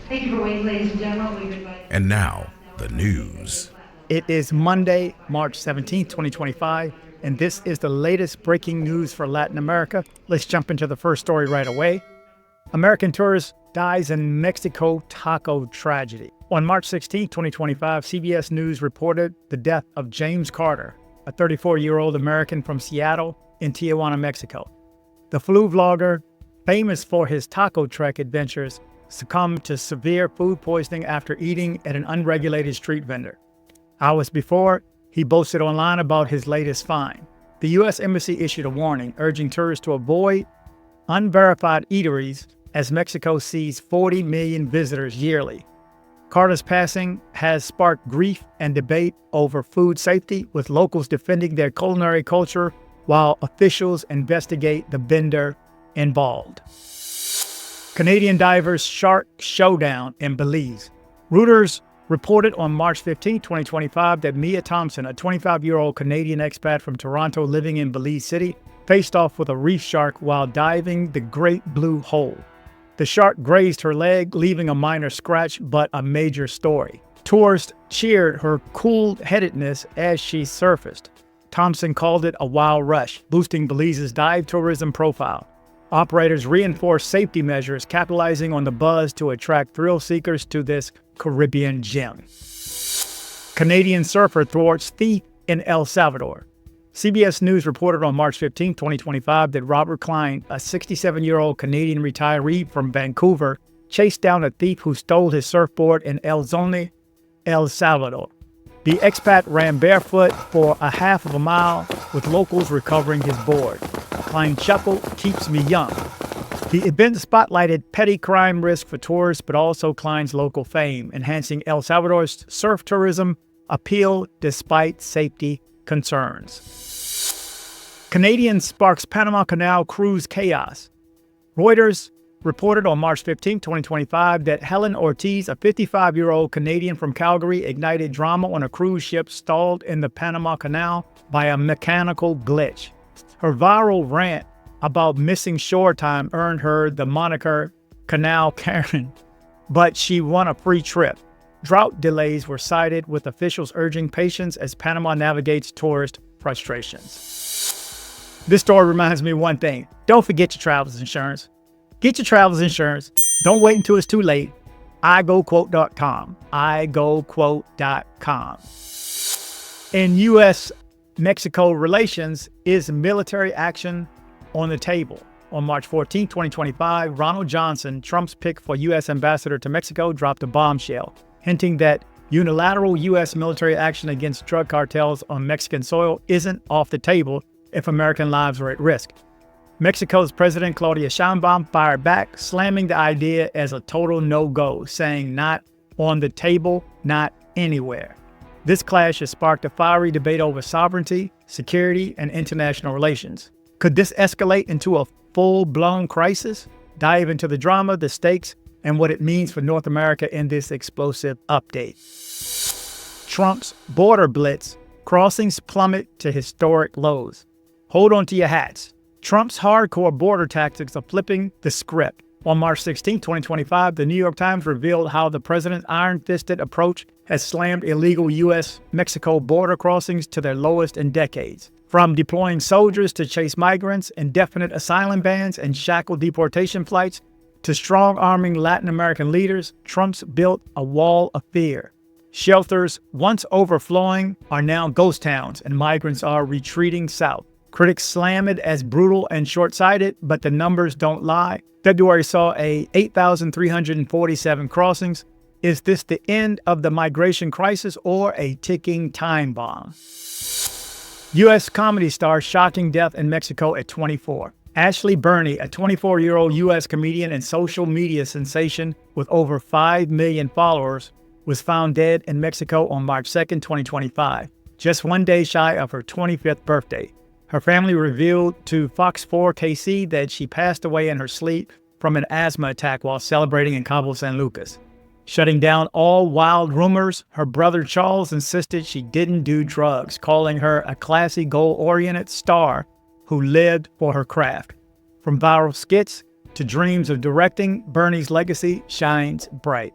Thank you for waiting, ladies and gentlemen. We've invited. And now, the news. It is Monday, March 17th, 2025, and this is the latest breaking news for Latin America. Let's jump into the first story right away. American tourist dies in Mexico taco tragedy. On March 16, 2025, CBS News reported the death of James Carter, a 34-year-old American from Seattle in Tijuana, Mexico. The food vlogger, famous for his taco trek adventures, succumbed to severe food poisoning after eating at an unregulated street vendor. Hours before, he boasted online about his latest find. The U.S. Embassy issued a warning urging tourists to avoid unverified eateries as Mexico sees 40 million visitors yearly. Carter's passing has sparked grief and debate over food safety, with locals defending their culinary culture while officials investigate the vendor involved. Canadian divers shark showdown in Belize. Reuters reported on March 15, 2025, that Mia Thompson, a 25-year-old Canadian expat from Toronto living in Belize City, faced off with a reef shark while diving the Great Blue Hole. The shark grazed her leg, leaving a minor scratch but a major story. Tourists cheered her cool-headedness as she surfaced. Thompson called it a wild rush, boosting Belize's dive tourism profile. Operators reinforced safety measures, capitalizing on the buzz to attract thrill seekers to this Caribbean gem. Canadian surfer thwarts thief in El Salvador. CBS News reported on March 15, 2025, that Robert Klein, a 67-year-old Canadian retiree from Vancouver, chased down a thief who stole his surfboard in El Zone, El Salvador. The expat ran barefoot for a half of a mile, with locals recovering his board. Klein chuckled, "Keeps me young." The event spotlighted petty crime risk for tourists, but also Klein's local fame, enhancing El Salvador's surf tourism appeal despite safety concerns. Canadian sparks Panama Canal cruise chaos. Reuters reported on March 15, 2025, that Helen Ortiz, a 55-year-old Canadian from Calgary, ignited drama on a cruise ship stalled in the Panama Canal by a mechanical glitch. Her viral rant about missing shore time earned her the moniker Canal Karen, but she won a free trip. Drought delays were cited, with officials urging patience as Panama navigates tourist frustrations. This story reminds me of one thing. Don't forget your traveler's insurance. Get your traveler's insurance. Don't wait until it's too late. iGoQuote.com. iGoQuote.com. In U.S. Mexico relations, is military action on the table? On March 14, 2025, Ronald Johnson, Trump's pick for U.S. ambassador to Mexico, dropped a bombshell, hinting that unilateral U.S. military action against drug cartels on Mexican soil isn't off the table if American lives are at risk. Mexico's President Claudia Sheinbaum fired back, slamming the idea as a total no-go, saying not on the table, not anywhere. This clash has sparked a fiery debate over sovereignty, security, and international relations. Could this escalate into a full-blown crisis? Dive into the drama, the stakes, and what it means for North America in this explosive update. Trump's border blitz. Crossings plummet to historic lows. Hold on to your hats. Trump's hardcore border tactics are flipping the script. On March 16, 2025, the New York Times revealed how the president's iron-fisted approach has slammed illegal U.S. Mexico border crossings to their lowest in decades. From deploying soldiers to chase migrants, indefinite asylum bans, and shackle deportation flights, to strong-arming Latin American leaders, Trump's built a wall of fear. Shelters once overflowing are now ghost towns, and migrants are retreating south. Critics slam it as brutal and short-sighted, but the numbers don't lie. February saw 8,347 crossings. Is this the end of the migration crisis or a ticking time bomb? U.S. comedy star shocking death in Mexico at 24. Alysha Burney, a 24-year-old U.S. comedian and social media sensation with over 5 million followers, was found dead in Mexico on March 2, 2025, just one day shy of her 25th birthday. Her family revealed to Fox 4 KC that she passed away in her sleep from an asthma attack while celebrating in Cabo San Lucas. Shutting down all wild rumors, her brother Charles insisted she didn't do drugs, calling her a classy, goal-oriented star who lived for her craft. From viral skits to dreams of directing, Burney's legacy shines bright.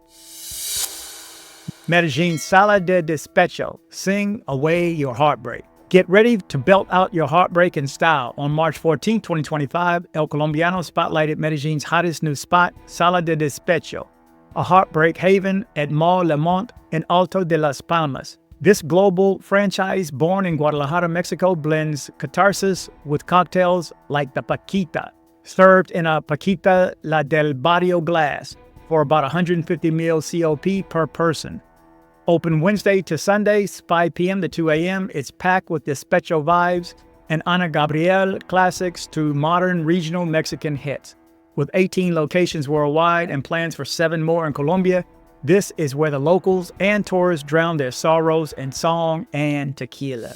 Medellín Sala de Despecho. Sing away your heartbreak. Get ready to belt out your heartbreak in style. On March 14, 2025, El Colombiano spotlighted Medellín's hottest new spot, Sala de Despecho, a heartbreak haven at Mall Lemont in Alto de las Palmas. This global franchise, born in Guadalajara, Mexico, blends catharsis with cocktails like the Paquita, served in a Paquita La del Barrio glass for about 150 ml COP per person. Open Wednesday to Sundays, 5 p.m. to 2 a.m. It's packed with despecho vibes and Ana Gabriel classics to modern regional Mexican hits. With 18 locations worldwide and plans for 7 more in Colombia, this is where the locals and tourists drown their sorrows in song and tequila.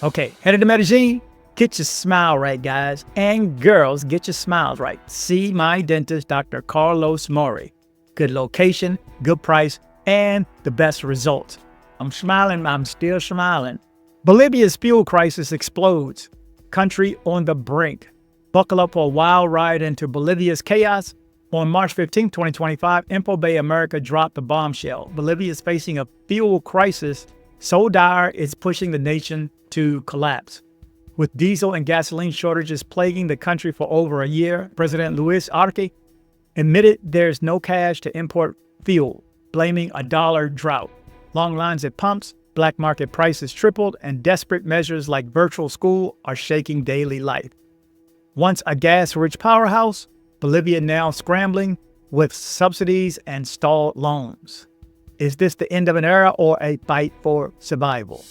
Okay, headed to Medellín. Get your smile right, guys. And girls, get your smiles right. See my dentist, Dr. Carlos Maury. Good location, good price, and the best results. I'm smiling, I'm still smiling. Bolivia's fuel crisis explodes. Country on the brink. Buckle up for a wild ride into Bolivia's chaos. On March 15, 2025, InfoBay America dropped a bombshell. Bolivia is facing a fuel crisis so dire it's pushing the nation to collapse. With diesel and gasoline shortages plaguing the country for over a year, President Luis Arce admitted there's no cash to import fuel, blaming a dollar drought. Long lines at pumps, black market prices tripled, and desperate measures like virtual school are shaking daily life. Once a gas-rich powerhouse, Bolivia now scrambling with subsidies and stalled loans. Is this the end of an era or a fight for survival?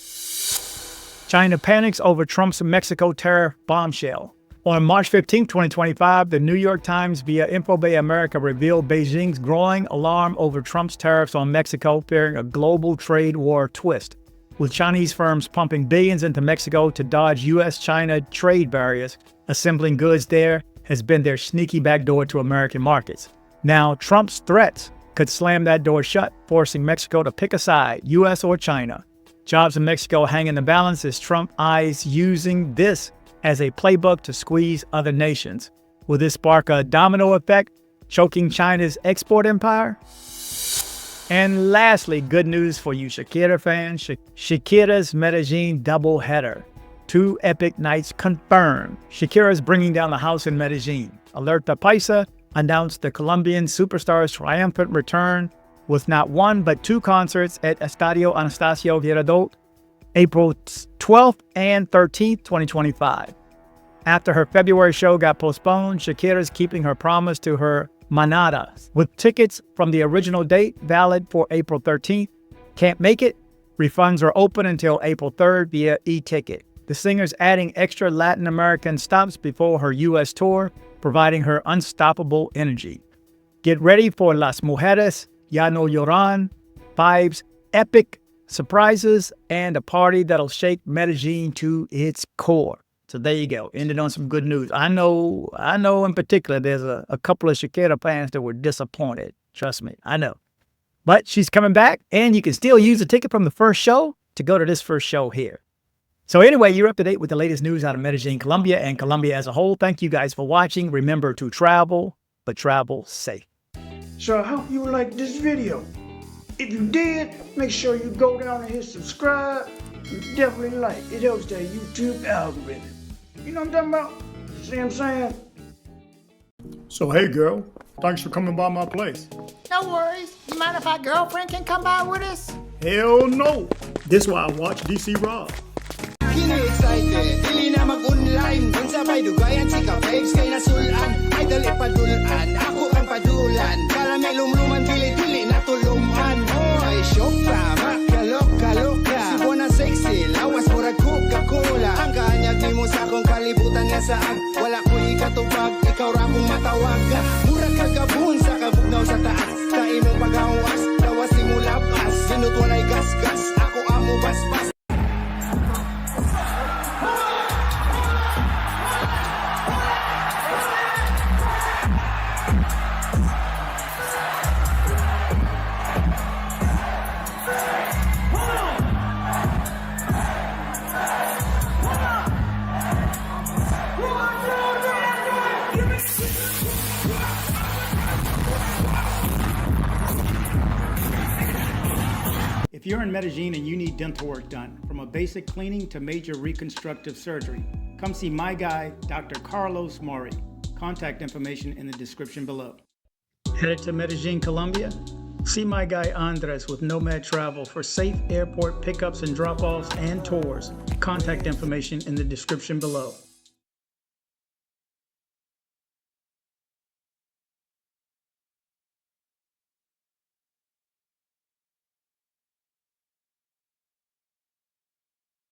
China panics over Trump's Mexico tariff bombshell. On March 15, 2025, the New York Times via InfoBay America revealed Beijing's growing alarm over Trump's tariffs on Mexico, fearing a global trade war twist. With Chinese firms pumping billions into Mexico to dodge U.S.-China trade barriers, assembling goods there has been their sneaky backdoor to American markets. Now, Trump's threats could slam that door shut, forcing Mexico to pick a side, U.S. or China. Jobs in Mexico hang in the balance as Trump eyes using this as a playbook to squeeze other nations. Will this spark a domino effect, choking China's export empire? And lastly, good news for you Shakira fans. Shakira's Medellín doubleheader. 2 epic nights confirmed. Shakira's bringing down the house in Medellín. Alerta Paisa announced the Colombian superstar's triumphant return with not 1 but 2 concerts at Estadio Anastasio Girardot, April 12th and 13th, 2025. After her February show got postponed, Shakira's keeping her promise to her manada, with tickets from the original date valid for April 13th. Can't make it? Refunds are open until April 3rd via e-ticket. The singer's adding extra Latin American stops before her U.S. tour, providing her unstoppable energy. Get ready for Las Mujeres Ya No Lloran vibes, epic surprises, and a party that'll shake Medellín to its core. So there you go. Ended on some good news. I know in particular there's a couple of Shakira fans that were disappointed. Trust me, I know. But she's coming back, and you can still use a ticket from the first show to go to this first show here. So anyway, you're up to date with the latest news out of Medellín, Colombia, and Colombia as a whole. Thank you guys for watching. Remember to travel, but travel safe. So I hope you liked this video. If you did, make sure you go down and hit subscribe. And definitely like. It helps that YouTube algorithm. You know what I'm talking about? See what I'm saying? So hey girl, thanks for coming by my place. No worries. You mind if our girlfriend can come by with us? Hell no. This is why I watch dcbornrob. Kini excited, dili na mag-online. Kung sabay dugayan, chika babes kay nasulan. Ay dali padulan, ako ang padulan. Karamelum-luman, dili-dili na tuluman. Hoy, shock pa, makaloka-loka. Si Bona sexy, lawas murag Coca-Cola. Ang kanyag ni mo sa akong kalibutan nga saan. Wala ko ikatubag, ikaw ra kong matawag. Murag kagabun sa kabugnaw sa taas. Sa imong paghawas, lawas ni mo labas. Sinut walay gas-gas, ako amo bas-bas. One, If you're in Medellín and you need dental work done, from a basic cleaning to major reconstructive surgery, come see my guy, Dr. Carlos Maury. Contact information in the description below. Headed to Medellín, Colombia? See my guy Andres with Nomad Travel for safe airport pickups and drop-offs and tours. Contact information in the description below.